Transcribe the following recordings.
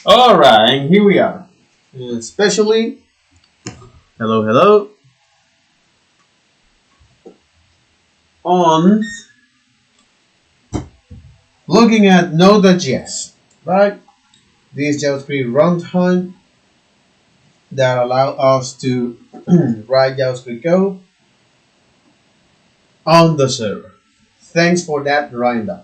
Alright, and here we are. Especially, hello, on looking at Node.js, right? This JavaScript runtime that allow us to write JavaScript code on the server. Thanks for that rundown.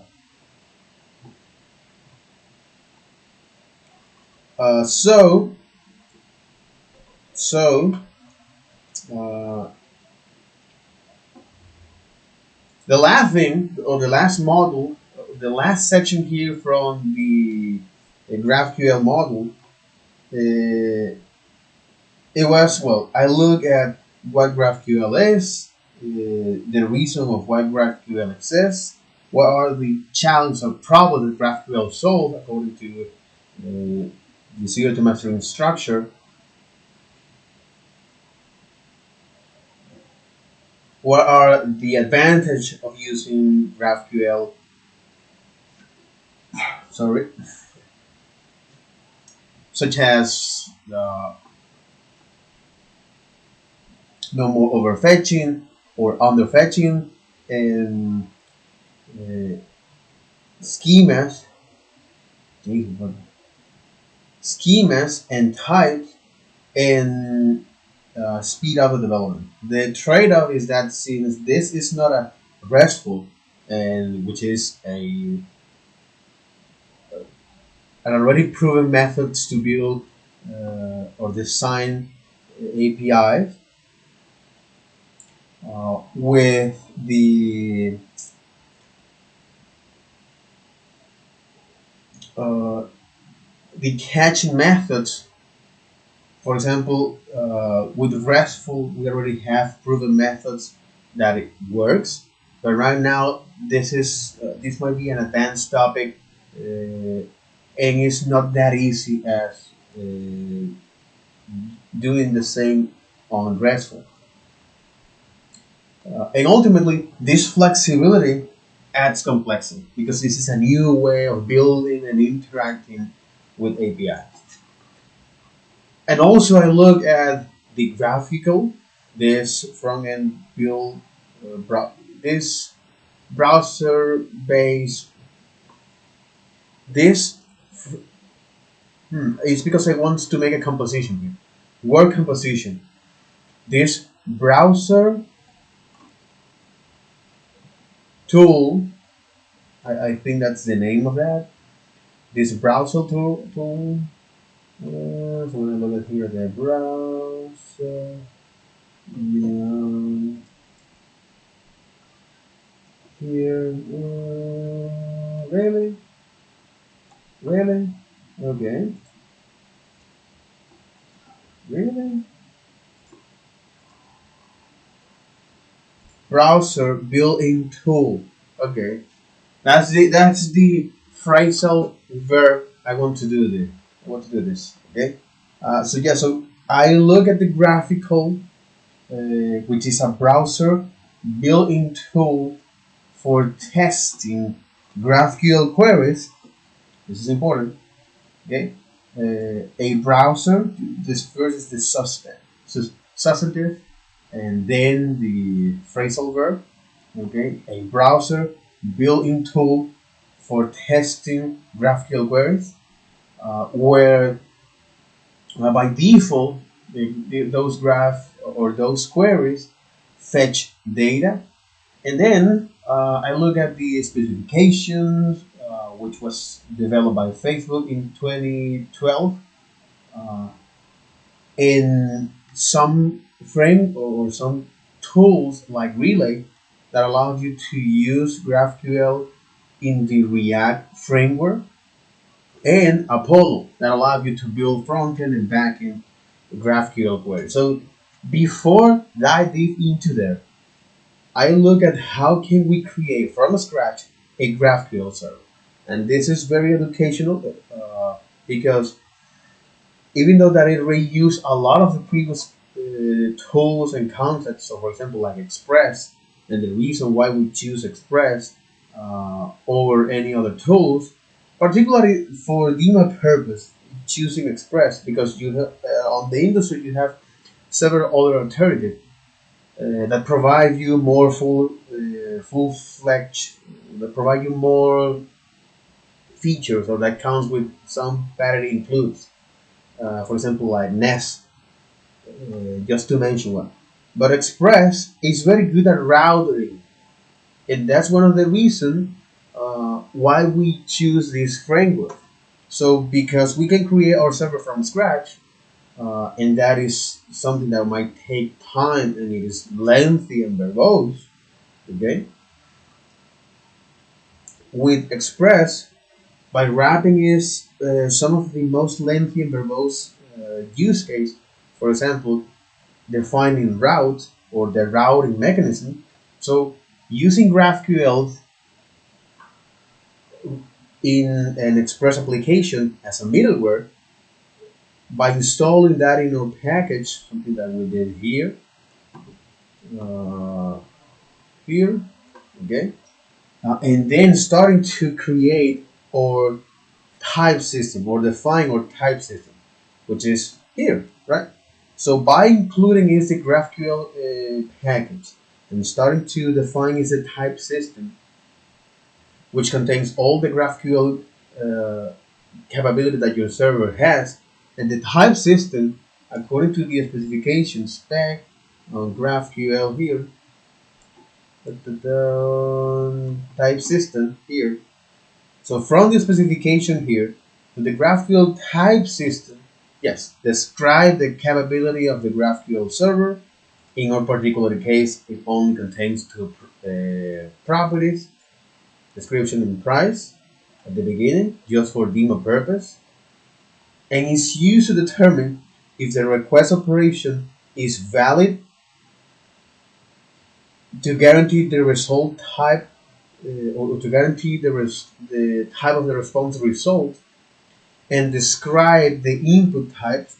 Uh, so, so uh, the last thing or the last model, the last section here from the GraphQL model. It was, well, I look at what GraphQL is, the reason of why GraphQL exists, what are the challenges or problems that GraphQL solves according to the zero to mastering structure, what are the advantages of using GraphQL, sorry, such as no more overfetching or underfetching, and schemas, schemas and types, and speed up the development. The trade-off is that since this is not a RESTful, and which is an already proven methods to build or design APIs, with uh, the catching methods. For example, with RESTful, we already have proven methods that it works. But right now, this might be an advanced topic, and it's not that easy as doing the same on RESTful. And ultimately, this flexibility adds complexity because this is a new way of building and interacting with APIs. And also, I look at the graphical, this front end build, this browser based, this is because I want to make a composition here. Word composition. This browser tool, I think that's the name of that. This browser tool. So when I look at here, the browser. Yeah, here. Really? Really? Okay. Really? Browser built-in tool. Okay. That's the phrasal verb I want to do this. I want to do this. Okay. So I look at the graphical, which is a browser built-in tool for testing GraphQL queries. This is important. Okay. A browser. This first is the substantive, and then the phrasal verb. Okay. A browser built-in tool for testing GraphQL queries, where by default those graph or those queries fetch data, and then I look at the specifications, which was developed by Facebook in 2012, in some frame or some tools like Relay that allow you to use GraphQL in the React framework, and Apollo that allows you to build front-end and back-end GraphQL queries. So before dive deep into there, I look at how can we create from scratch a GraphQL server. And this is very educational, because even though that it reused a lot of the previous tools and concepts, so for example like Express, and the reason why we choose Express over any other tools, particularly for demo purpose, choosing Express because you have on the industry you have several other alternatives that provide you more full-fledged, that provide you more features or that comes with some battery includes. For example, like Nest, just to mention one. But Express is very good at routing, and that's one of the reasons why we choose this framework. So because we can create our server from scratch, and that is something that might take time and it is lengthy and verbose. Okay, with Express, by wrapping is some of the most lengthy and verbose use case. For example, defining route or the routing mechanism. So using GraphQL in an Express application as a middleware by installing that in our package, something that we did here, uh, here, okay, and then starting to create our type system or define our type system, which is here, right? So by including is the GraphQL package and starting to define is a type system, which contains all the GraphQL capability that your server has, and the type system, according to the specification spec on GraphQL here, the type system here. So from the specification here to the GraphQL type system, yes, describe the capability of the GraphQL server. In our particular case, it only contains two properties, description and price at the beginning, just for demo purpose, and is used to determine if the request operation is valid to guarantee the result type or to guarantee the type of the response result and describe the input types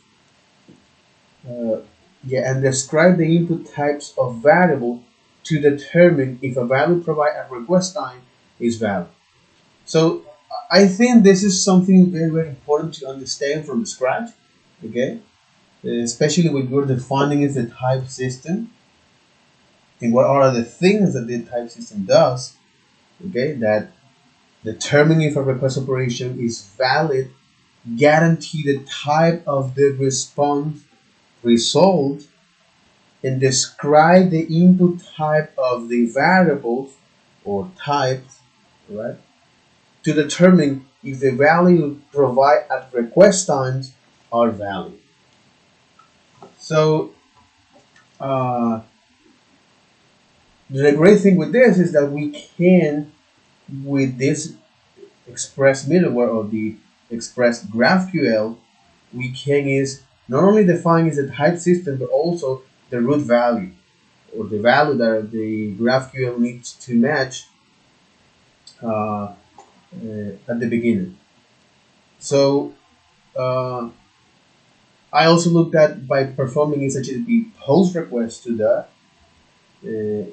and describe the input types of variable to determine if a value provided at request time is valid. So I think this is something very, very important to understand from scratch, okay? Especially when you're defining the type system and what are the things that the type system does, okay? That determine if a request operation is valid, guarantee the type of the response result, and describe the input type of the variables or types, right? To determine if the value provided at request times are valid. So the great thing with this is that we can, with this Express middleware or the Express GraphQL, we can is not only define is the type system but also the root value or the value that the GraphQL needs to match at the beginning. So I also looked at by performing is HTTP post request to that.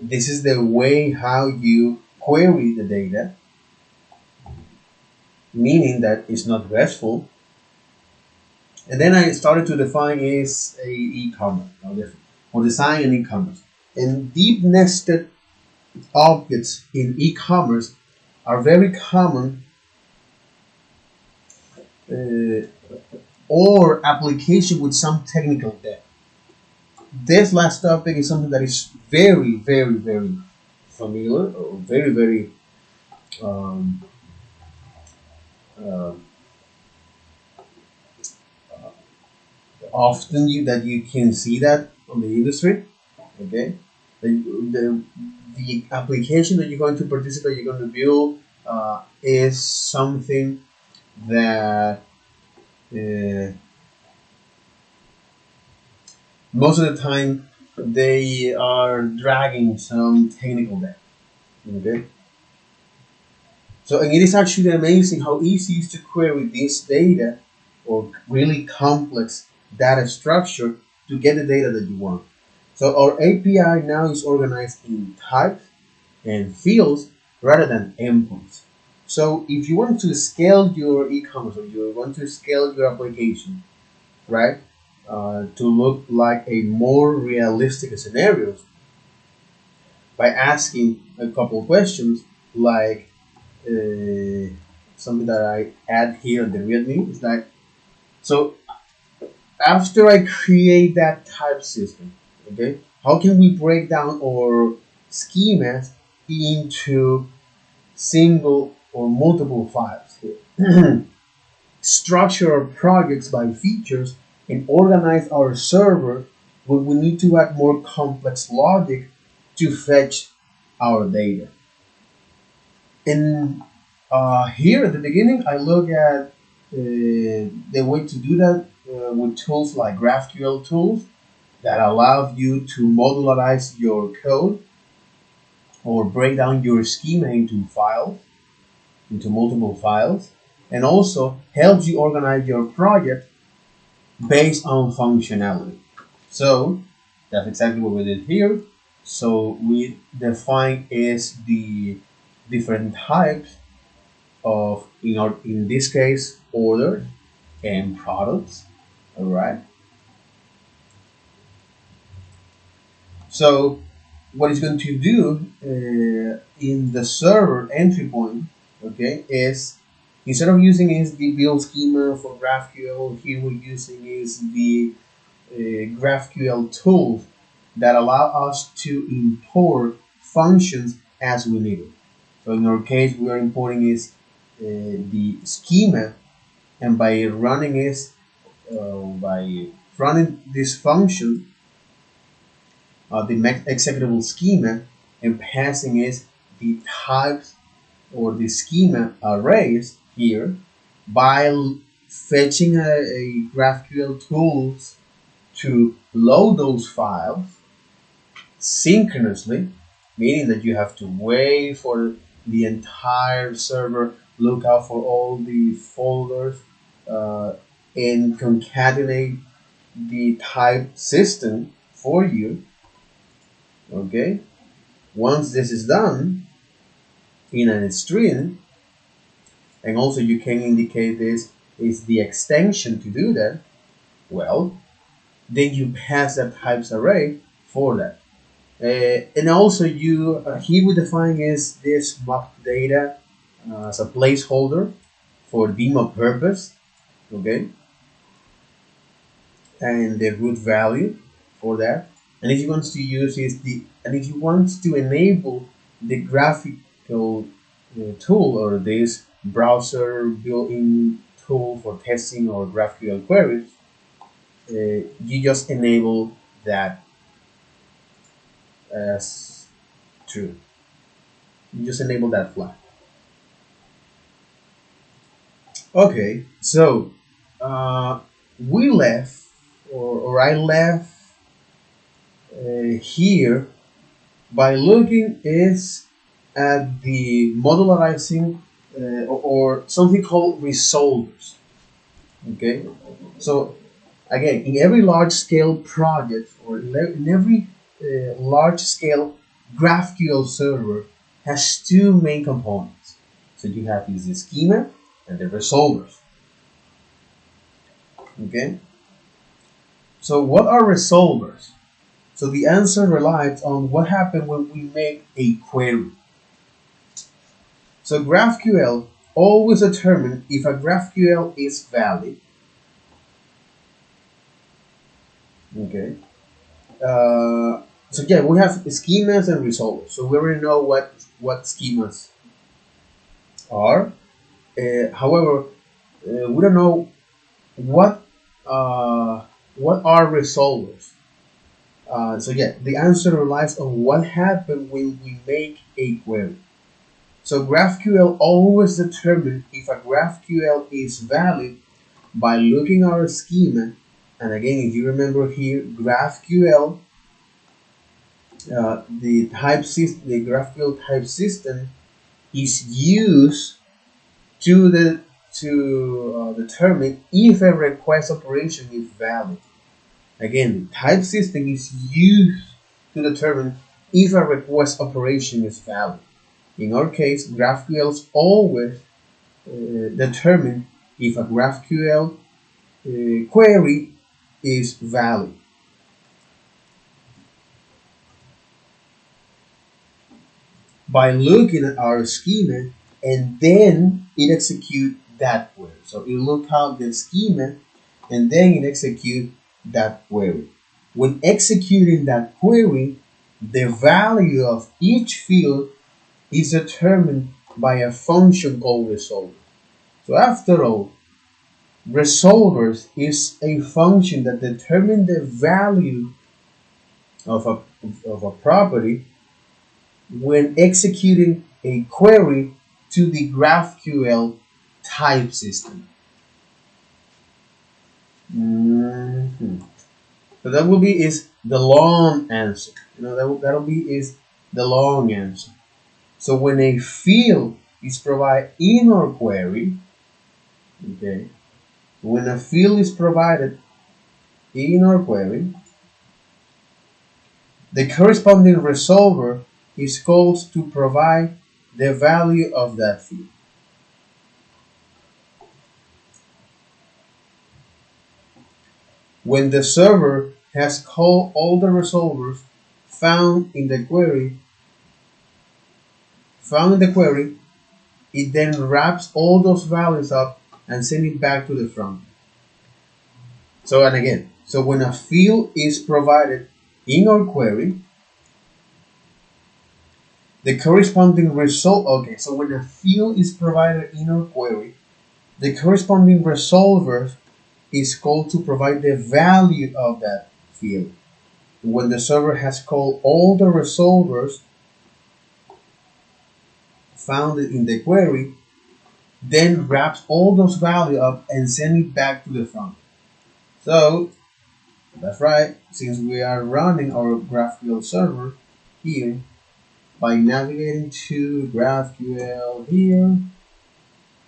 This is the way how you query the data, meaning that it's not RESTful. And then I started to define is a e-commerce or design an e-commerce. And deep nested objects in e-commerce are very common or application with some technical depth. This last topic is something that is very, very, very familiar or very, very um, uh, often that you can see that on the industry. Okay, the application that you're going to participate, you're going to build is something that most of the time they are dragging some technical debt. Okay, so and it is actually amazing how easy it is to query this data or really complex data structure to get the data that you want. So our API now is organized in types and fields rather than endpoints. So if you want to scale your e-commerce or you want to scale your application, right, to look like a more realistic scenarios by asking a couple of questions like something that I add here in the README is that so after I create that type system, okay, how can we break down our schemas into single or multiple files here? Structure our projects by features and organize our server when we need to add more complex logic to fetch our data. And here at the beginning, I look at the way to do that with tools like GraphQL tools that allow you to modularize your code or break down your schema into files, into multiple files, and also helps you organize your project based on functionality. So that's exactly what we did here. So we define is the different types of in this case orders and products. All right. So what it's going to do in the server entry point, okay, is instead of using is the build schema for GraphQL, here we're using is the GraphQL tools that allow us to import functions as we need it. So in our case, we are importing is the schema, and by running this function, the executable schema, and passing is the types or the schema arrays here by fetching a GraphQL tools to load those files synchronously, meaning that you have to wait for the entire server, look out for all the folders, and concatenate the type system for you. Okay, once this is done in a string, and also you can indicate this is the extension to do that, well, then you pass that types array for that. And also you here we define is this mock data as a placeholder for demo purpose, okay, and the root value for that. And if you want to use is the and if you want to enable the graphical tool or this browser built-in tool for testing or GraphQL queries, you just enable that as true. You just enable that flag. Okay, so we left, or I left here by looking is at the modularizing or something called resolvers. Okay, so again, in every large scale project or in every large scale GraphQL server has two main components. So you have is the schema and the resolvers. Okay, so what are resolvers? So the answer relies on what happens when we make a query. So GraphQL always determines if a GraphQL is valid. Okay. So yeah, we have schemas and resolvers. So we already know what schemas are. However, we don't know what are resolvers. So yeah, the answer relies on what happens when we make a query. So GraphQL always determines if a GraphQL is valid by looking at our schema. And again, if you remember here, GraphQL, the GraphQL type system is used to determine if a request operation is valid. Again, the type system is used to determine if a request operation is valid. In our case, GraphQL always determine if a GraphQL query is valid. By looking at our schema and then it execute that query. So it look out the schema and then it execute that query. When executing that query, the value of each field is determined by a function called resolver. So after all, resolvers is a function that determines the value of a property when executing a query to the GraphQL type system. So that will be is the long answer. That'll be is the long answer. So when a field is provided in our query, okay, when a field is provided in our query, the corresponding resolver is called to provide the value of that field. When the server has called all the resolvers found in the query, it then wraps all those values up and sends it back to the front. So when a field is provided in our query, the corresponding result, so when a field is provided in our query, the corresponding resolver is called to provide the value of that field. When the server has called all the resolvers found in the query, then wraps all those values up and sends it back to the front. So that's right, since we are running our GraphQL server here, by navigating to GraphQL here,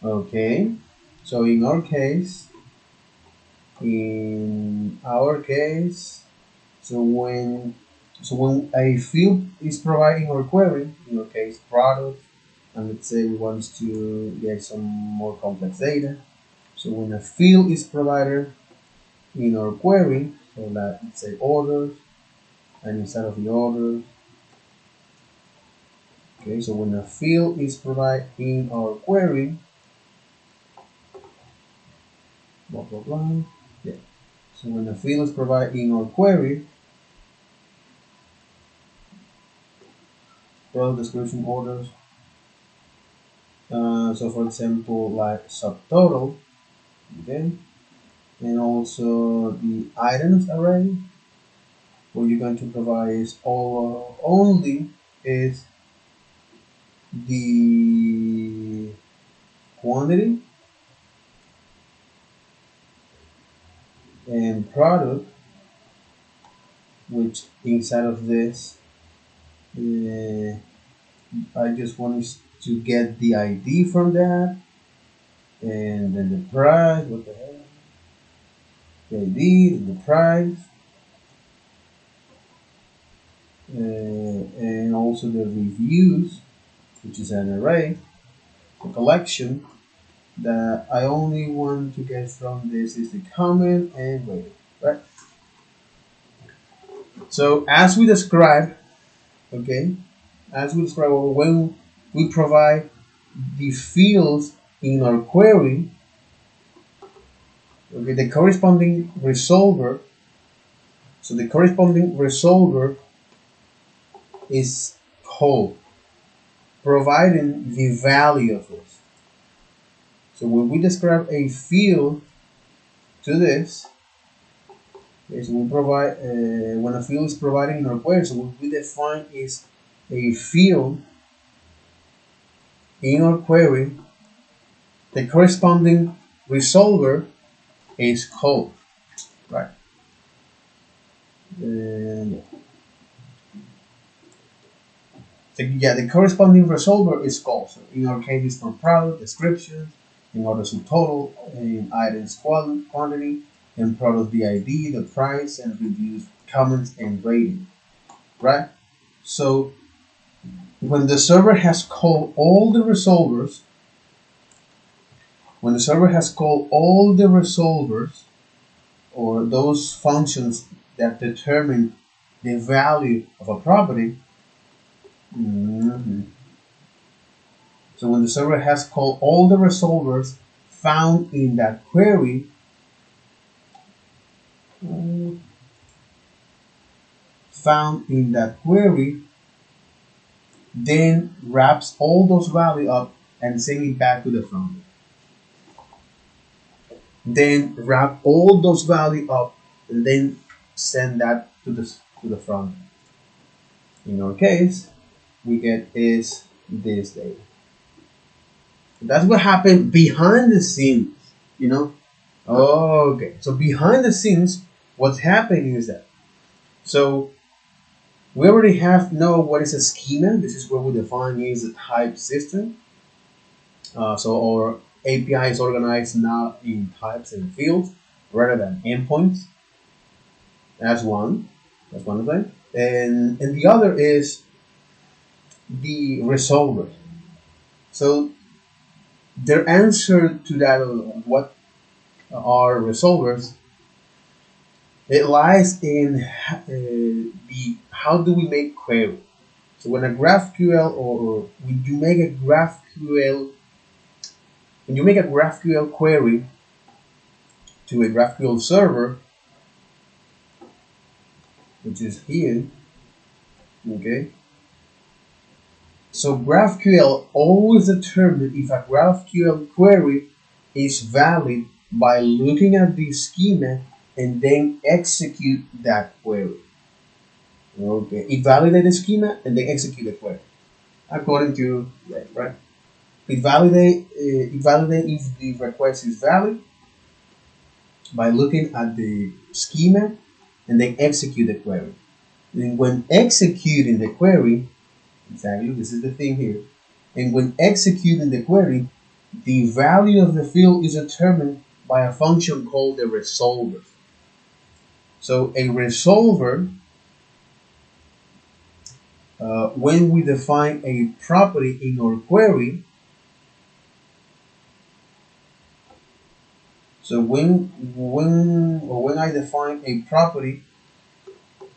okay, so in our case, so when a field is providing our query, in our case product, and let's say we want to get some more complex data, so when a field is provided in our query, so that let's say orders, and inside of the orders, okay, so when a field is provided in our query, blah blah blah, yeah. So when a field is provided in our query, product description orders, so for example like subtotal, okay, and also the items array, what you're going to provide is only is the quantity and product, which inside of this I just want to get the ID from that, and then the price, what the hell, the ID, the price, and also the reviews, which is an array, a collection that I only want to get from this is the comment and rating, right? So as we described, okay, when we provide the fields in our query, okay, the corresponding resolver, so the corresponding resolver is called, providing the value of this. So when we describe a field to this, okay, so we provide, when a field is provided in our query, so what we define is a field in our query, the corresponding resolver is called, right? And so yeah, the corresponding resolver is called. So in our case, it's for product description, in order to total, in items quantity, and product the ID, the price, and reviews, comments, and rating, right? So when the server has called all the resolvers, when the server has called all the resolvers, or those functions that determine the value of a property, so when the server has called all the resolvers found in that query, then wraps all those values up and send it back to the front. Then wrap all those values up and then send that to the front. In our case, we get is this data. That's what happened behind the scenes, you know. Okay, so behind the scenes, what's happening is that, so we already know what is a schema. This is where we define is a type system. So our API is organized now in types and fields rather than endpoints. That's one. That's one of them. And the other is the resolver. So their answer to that, what are resolvers, it lies in the how do we make query. So when a GraphQL or when you make a GraphQL query to a GraphQL server, which is here, okay. So GraphQL always determines if a GraphQL query is valid by looking at the schema and then execute that query. Okay, it validates the schema and then execute the query according to that, right? It validates if the request is valid by looking at the schema and then execute the query. And when executing the query, exactly, this is the thing here. And when executing the query, the value of the field is determined by a function called the resolver. So a resolver, when we define a property in our query, so when I define a property,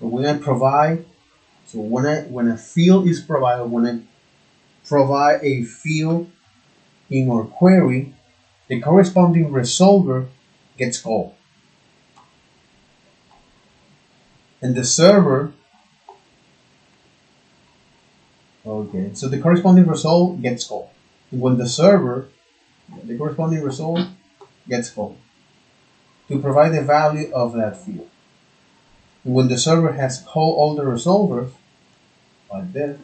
or when I provide, so when a field is provided, when I provide a field in our query, the corresponding resolver gets called. And the server, okay, so the corresponding result gets called. And when the server, the corresponding result gets called to provide the value of that field. And when the server has called all the resolvers, like this,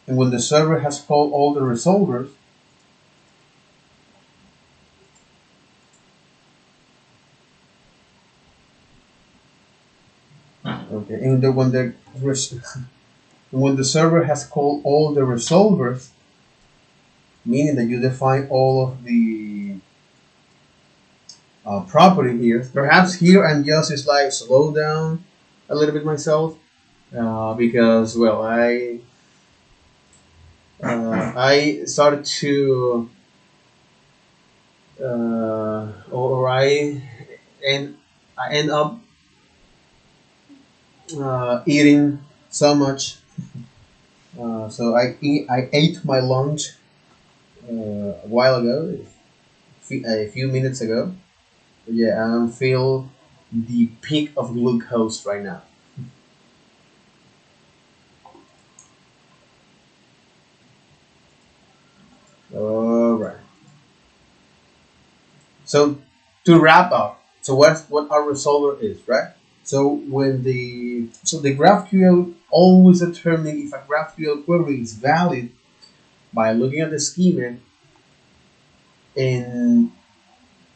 and when the server has called all the resolvers, okay, and when the server has called all the resolvers, meaning that you define all of the property here. Perhaps here I'm just like slow down a little bit myself because well I started to or I end up eating so much. So I ate my lunch a while ago, a few minutes ago. But yeah, I feel the peak of glucose right now. All right. So to wrap up, so what our resolver is, right? So the GraphQL always determines if a GraphQL query is valid by looking at the schema and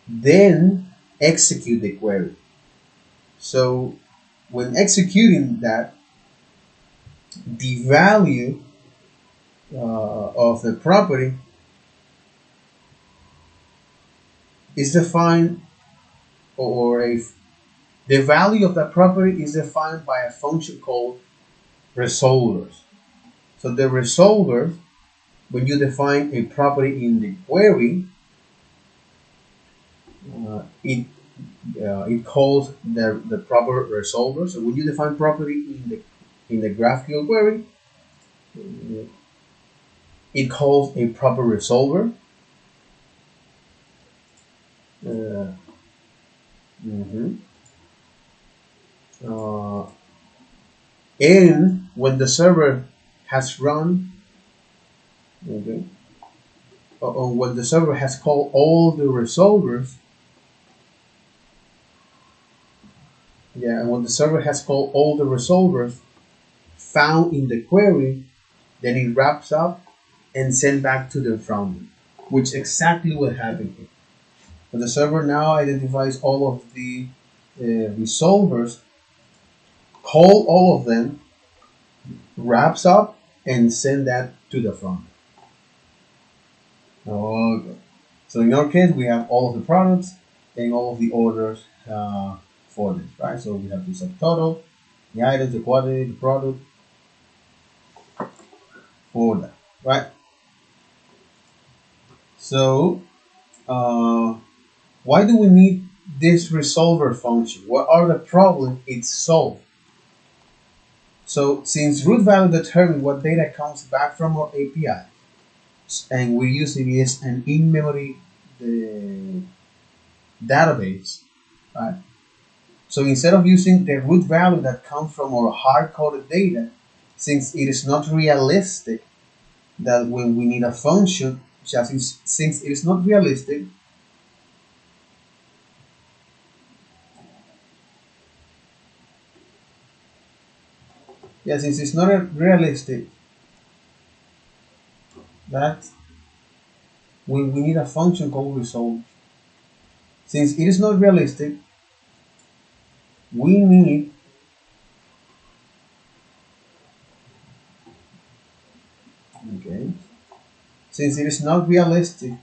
then execute the query. So when executing that, the value of the property is defined, or The value of that property is defined by a function called resolvers. So the resolver, when you define a property in the query, it calls the proper resolver. So when you define property in the GraphQL query, it calls a proper resolver. And when the server has run, okay, or when the server has called all the resolvers, and when the server has called all the resolvers found in the query, then it wraps up and send back to the front end, which exactly what happened here. So the server now identifies all of the resolvers, call all of them, wraps up, and send that to the front end. Okay. So in our case, we have all of the products and all of the orders for this, right? So we have the subtotal, the items, the quantity, the product, for that, right? So why do we need this resolver function? What are the problems it solves? So since root value determines what data comes back from our API, and we're using is an in-memory database, right? So instead of using the root value that comes from our hard-coded data, since it is not realistic that when we need a function, since it is not realistic, since it's not realistic, that we need a function called resolve. Since it is not realistic, we need since it is not realistic,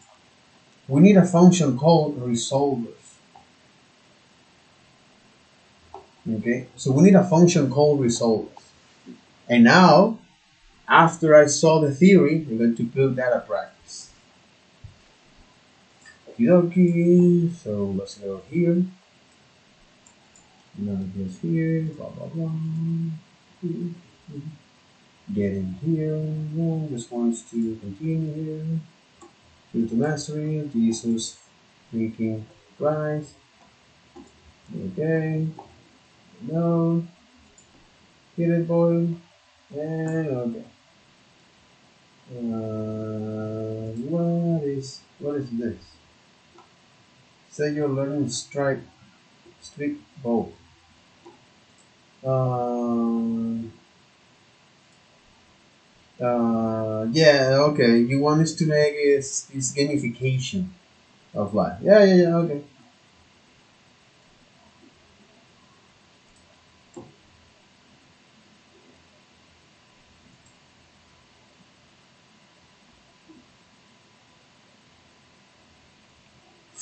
we need a function called resolvers. Okay, so we need a function called resolvers. And now, after I saw the theory, I'm going to put that at practice. Okay, so let's go here. None of this here, blah blah blah. Get in here. Just wants to continue here. Go to mastery. Jesus freaking Christ. Okay. No. Hit it, boy. And okay. What is this? Say you're learning strict bow. Yeah, okay. You want us to make this gamification of life. Yeah, okay.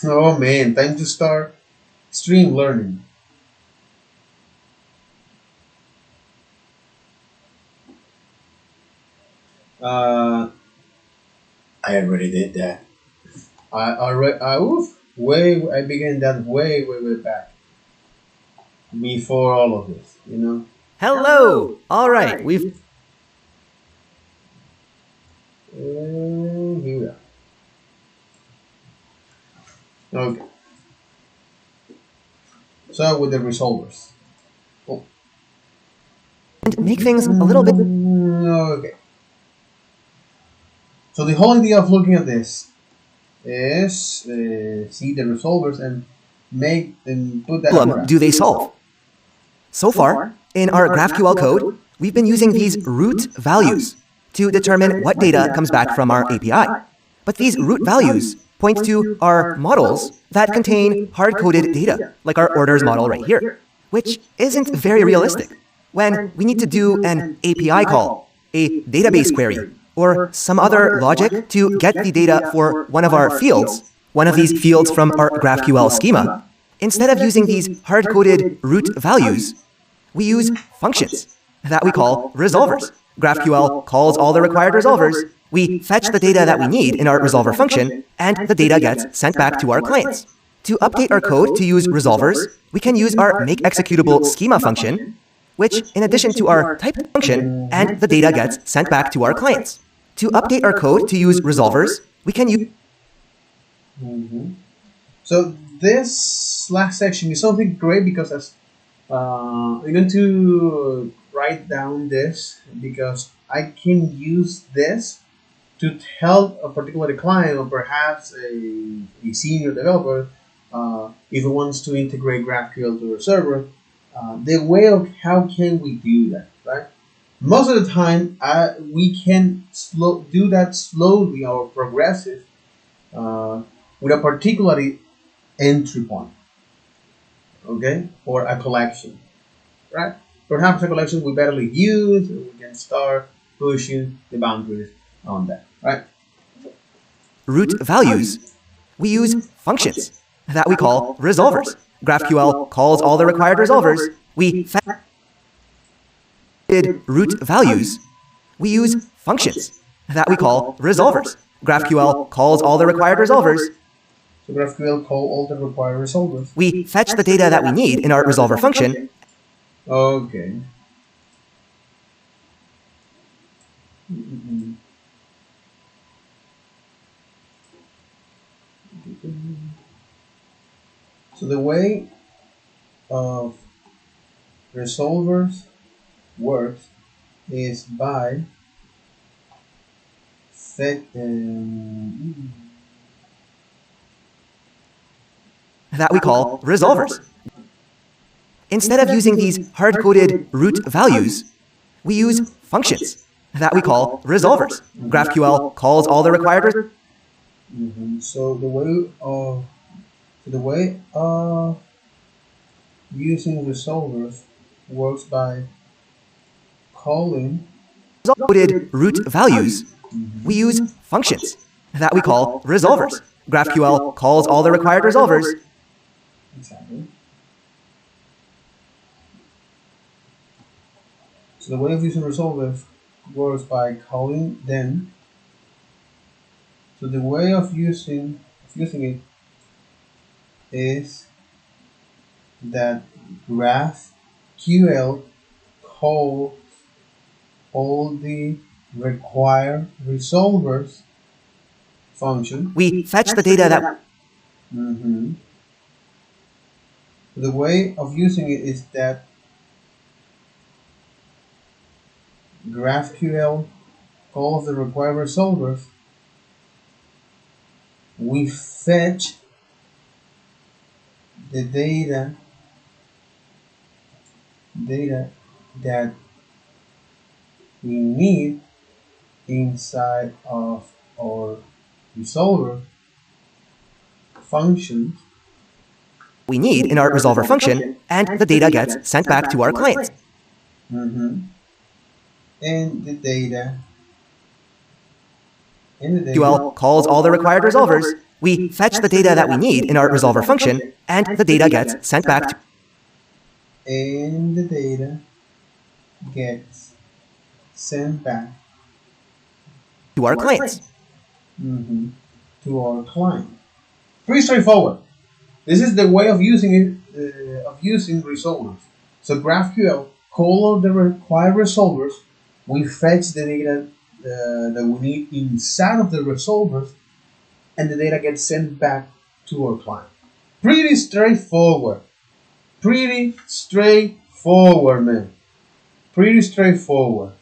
Oh man, time to start stream learning. I already did that. I began that way back before all of this, you know. Hello! Alright, we've... Here we are. Okay. So with the resolvers. Oh. And make things a little bit... Okay. So the whole idea of looking at this is see the resolvers and put that. Do they solve? So far, in our GraphQL code, we've been using these root values to determine what data comes back from our API. But these root values point to our models that contain hard-coded data, like our orders model right here, which isn't very realistic when we need to do an API call, a database query, or some other logic to get the data for one of our fields, one of these fields from our GraphQL schema. Instead of using these hard-coded root values, we use functions that we call resolvers. GraphQL calls all the required resolvers. We fetch the data that we need in our resolver function, and the data gets sent back to our clients. To update our code to use resolvers, we can use our makeExecutable schema function, which, in addition to our type function, and the data gets sent back to our clients. To update our code to use resolvers, we can use... So this last section is something great because as I'm going to write down this because I can use this to tell a particular client or perhaps a senior developer if it wants to integrate GraphQL to a server, the way of how can we do that, right? Most of the time, we can do that slowly or progressive with a particular entry point, okay, or a collection, right? Perhaps a collection we barely use, and we can start pushing the boundaries on that, right? Root values, we use functions that we call resolvers. GraphQL calls all the required resolvers. We fetch root values. We use functions that we call resolvers. GraphQL calls all the required resolvers. So GraphQL call all the required resolvers. We fetch the data that we need in our resolver function. Okay. So the way of resolvers works is by set that we call resolvers. Instead of using these hard-coded root values, we use functions that we call resolvers. GraphQL calls all the required So the way of using resolvers works by calling coded root values. We use functions that we call resolvers. GraphQL calls all the required resolvers. Exactly. So the way of using resolvers works by calling them. So the way of using it is that GraphQL calls all the required resolvers function. We fetch the data that The way of using it is that GraphQL calls the required resolvers. We fetch the data that we need inside of our resolver function. We need in our resolver function, and the data gets sent back to our clients. And the data GraphQL calls all the required resolvers. We fetch the data that we need in our resolver function, and the data gets sent back to our clients. To our client. Pretty straightforward. This is the way of using it, of using resolvers. So GraphQL call all the required resolvers. We fetch the data that we need inside of the resolvers, and the data gets sent back to our client. Pretty straightforward. Pretty straightforward, man. Pretty straightforward.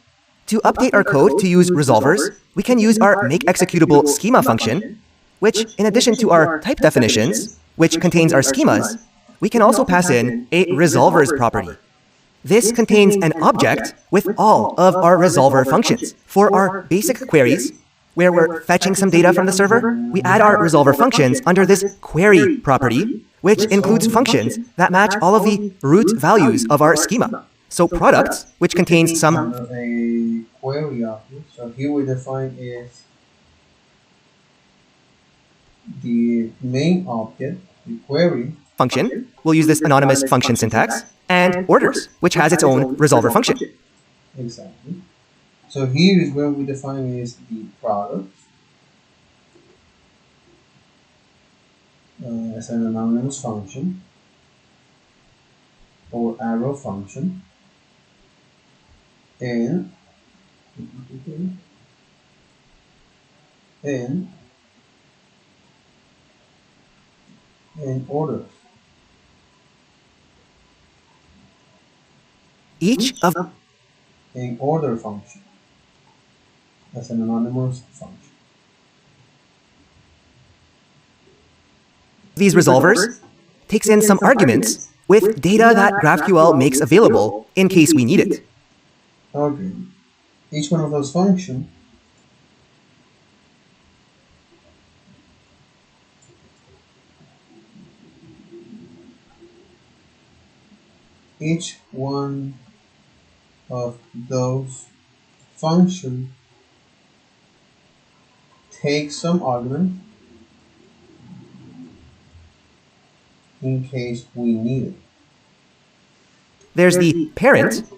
To update our code to use resolvers, we can use our makeExecutable schema function, which, in addition to our type definitions, which contains our schemas, we can also pass in a resolvers property. This contains an object with all of our resolver functions. For our basic queries, where we're fetching some data from the server, we add our resolver functions under this query property, which includes functions that match all of the root values of our schema. So products, which contains some a query object. So here we define is the main object, the query, function will use this anonymous function syntax, and orders, which has its own resolver function. Exactly. So here is where we define is the product as an anonymous function or arrow function, and orders. Each of An order function as an anonymous function. these resolvers takes in some arguments with data that GraphQL makes available in case we need it. Okay. Each one of those functions each one of those functions takes some argument in case we need it. There's the parent,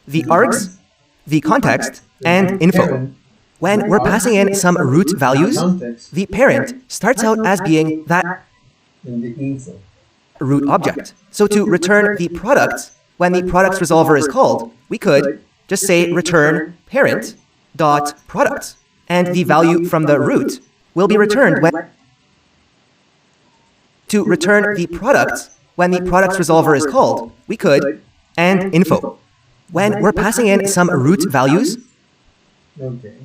the args, the context, and info. When we're passing in some root values, the parent starts out as being that in the info root object. So to return the product, when the product's resolver is called, we could just say return parent dot product, and the value from the root will be returned when to return the product when the product's resolver is called, we could and info. When we're passing in some root values, okay.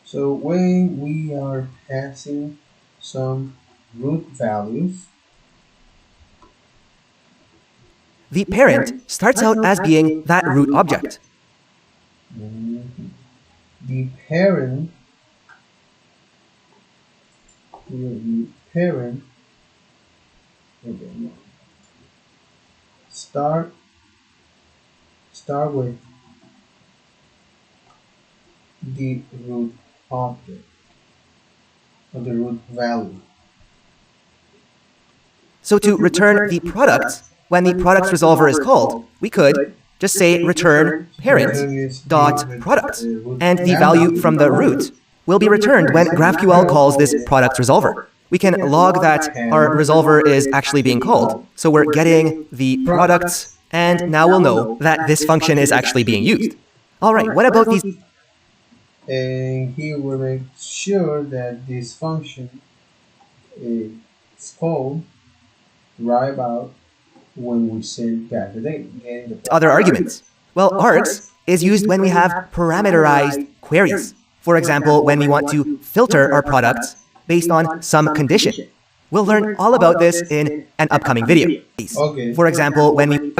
So when we are passing some root values, the parent starts out as being that root object. the parent okay, no. start with the root object or the root value. So to return the product when the product's resolver is called, we could just say return parent dot product, and the value from the root will be returned when GraphQL calls this product resolver. We can log that our resolver is actually being called, so we're getting the products, and now we'll know that this function is actually being used. All right, what about these? And here we make sure that this function is called right about when we send back the data. Other arguments? Well, args is used when we have parameterized queries. For example, when we want to filter our products based on some condition. We'll learn all about this in an upcoming video. Okay. For example, when we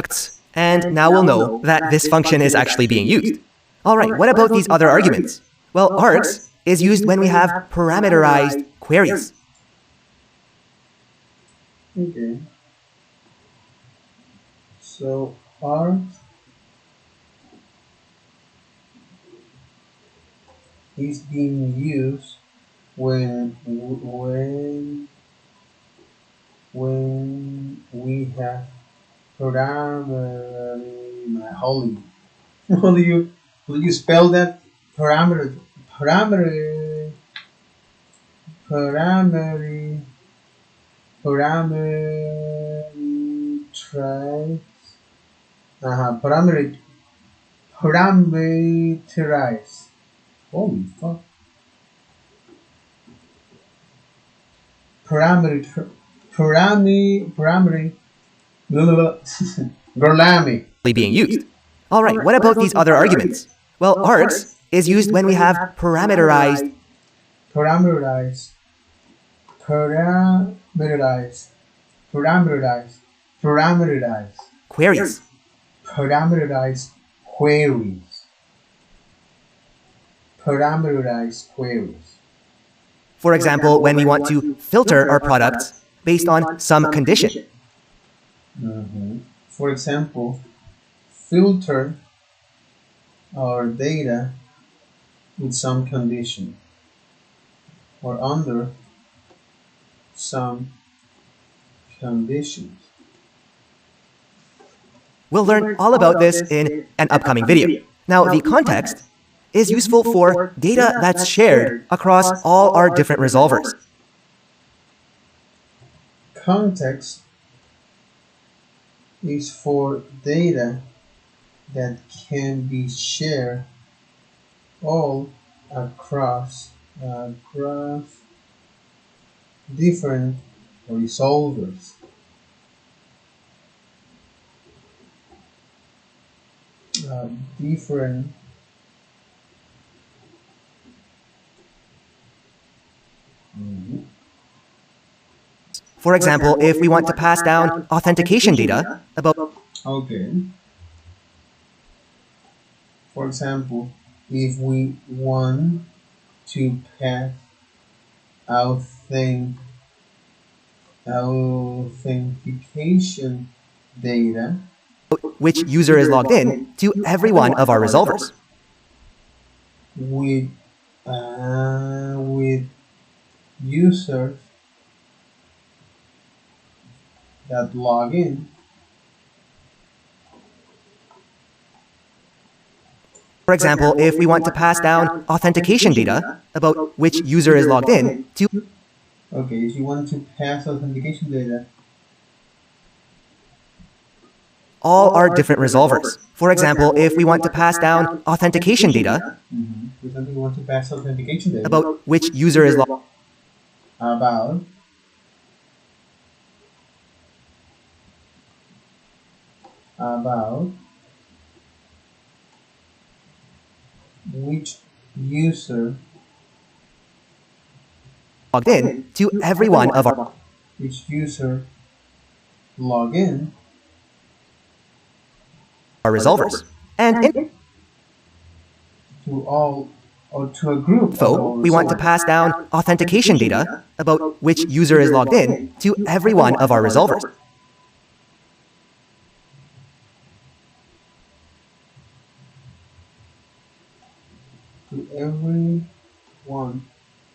and now we'll know that this function is actually being used. All right, what about these other arguments? Well, args is used when we have parameterized queries. Okay. So args is being used when we have parameter. How do you spell that? Parameter parameterized parameterized. Holy fuck. Parameter Gorlami. Being used. All right, what about these other arguments? Well, args is used when we have parameterized queries. Parameterized queries. For example, when we want to filter our products based on some condition. For example, filter our data with some condition or under some conditions. We'll learn all about this in an upcoming video. Now, the context is useful for data that's shared across all our different resolvers. Context is for data that can be shared all across different resolvers. Different For example, if we want to pass down authentication data about Okay. For example, if we want to pass authentication data which user is logged in to every one of our resolvers. with users that log in For example, if we want to pass down authentication data about which user is logged in to okay, if you want to pass authentication data all our different resolvers. For example, if we want to pass down authentication data for example, you want to pass authentication data about which user is logged about which user in to every one of our which user log in resolvers. And in to all or to a group of info, all we want to resolvers. pass down authentication data about which user is logged in to every one of our resolvers. To every one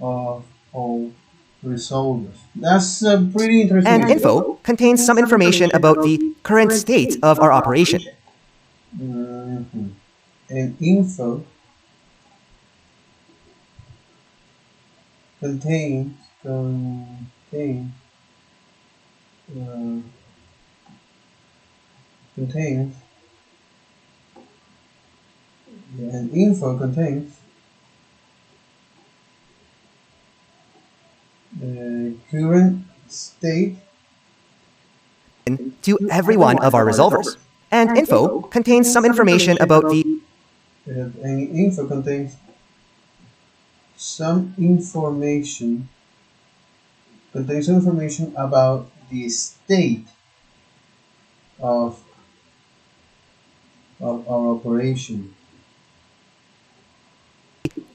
of all resolvers. That's pretty interesting. And info contains some information about the current state of our operation. Mhm. And info contains uh, contains and info contains the current state To every one of our resolvers. And info contains some information about the and info contains some information about the state of our operation.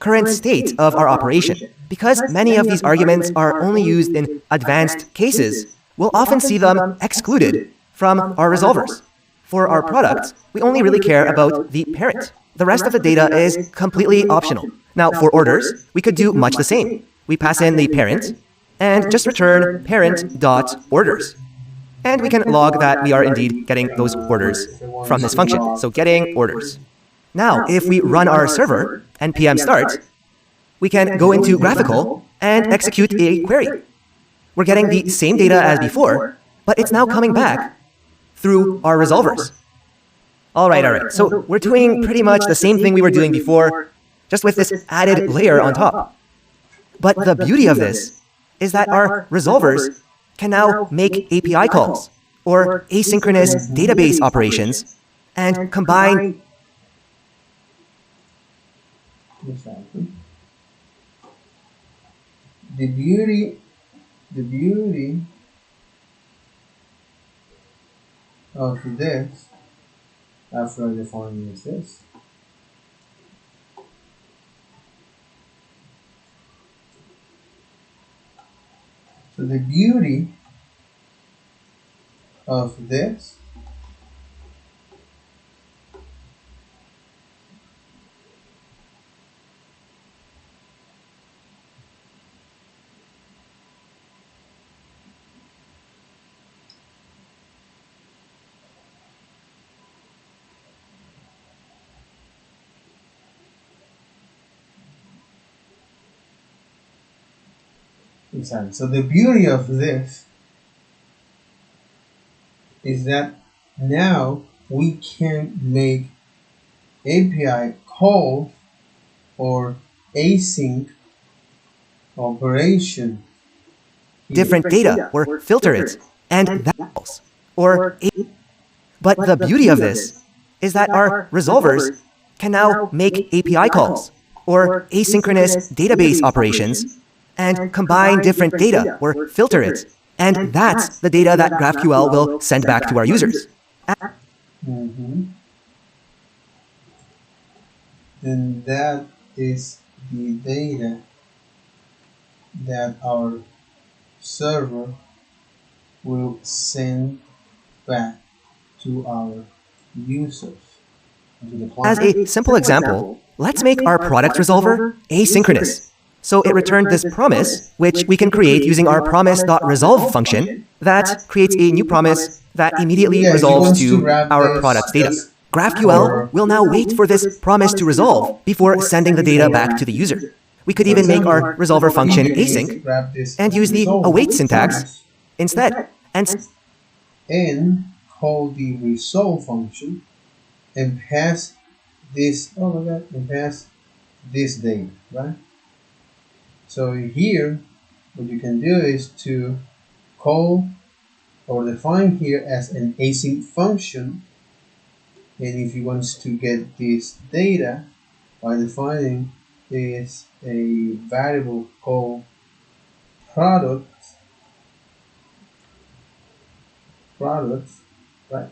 current state of our operation. Because many of these arguments are only used in advanced cases, we'll often see them excluded from our resolvers. For our product, we only really care about the parent. The rest of the data is completely optional. Now, for orders, we could do much the same. We pass in the parent and just return parent.orders. And we can log that we are indeed getting those orders from this function. So getting orders. Now, if we run our server, npm start, we can go into GraphQL and execute a query. We're getting the same data as before, but it's now coming back through our resolvers. All right. So we're doing pretty much the same thing we were doing before, just with this added layer on top. But the beauty of this is that our resolvers can now make API calls or asynchronous database operations and combine Exactly. The beauty of this, after I define is this. So the beauty of this Exactly. So the beauty of this is that now we can make API call or async operation here. different data or filter it, and that calls. Or but the beauty of this is that our resolvers can now make API calls or asynchronous database operations and combine different data or filter it. And that's the data that GraphQL will send back to our users. Mm-hmm. And that is the data that our server will send back to our users, to the As client. a simple example, let's make our product resolver asynchronous. So it returned this promise, which we can create using our promise.resolve function that creates a new promise that immediately Yeah, he resolves wants to to wrap our this product's data. just GraphQL for, will now wait for this promise to resolve before sending the data back to the user. We could even make our resolver function async wrap this and use the resolve await syntax instead. and call the resolve function and pass this, oh my god, and pass this data, right? So here, what you can do is to call or define here as an async function, and if you want to get this data by defining is a variable called product, products, right?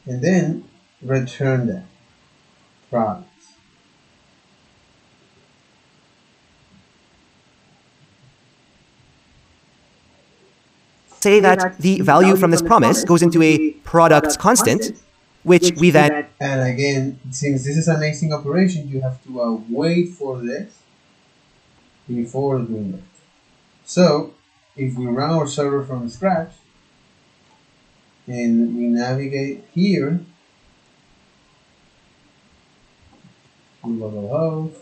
And then return that product. Say that the value from this promise goes into a product's constant, which we then. And again, since this is an async operation, you have to wait for this before doing it. So if we run our server from scratch and we navigate here to localhost,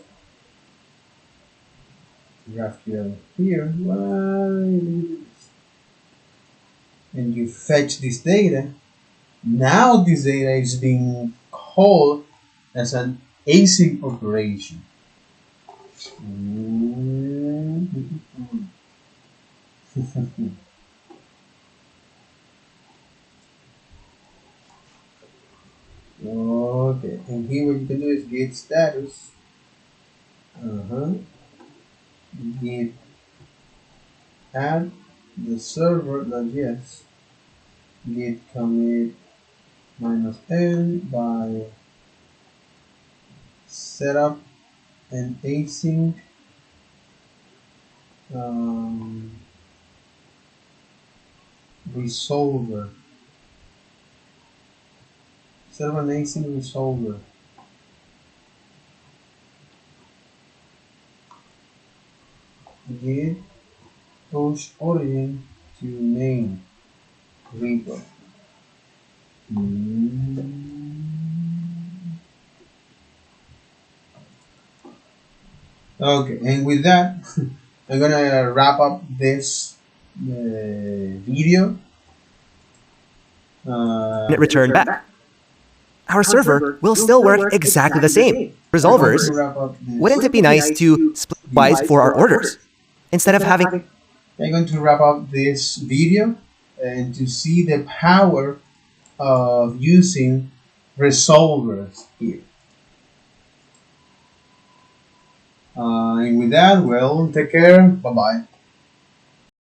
GraphQL here, and you fetch this data, now this data is being called as an async operation. Okay, and here what you can do is get status, get add the server.js, get commit -n by setup an async resolver. Set up an async resolver. Git push origin to main repo. Okay, and with that, I'm gonna wrap up this video. Return back. Our server will still work exactly the same. Resolvers, wouldn't it be nice to split wise for our orders? Instead of having. I'm going to wrap up this video and to see the power of using resolvers here. And with that, well, take care. Bye-bye.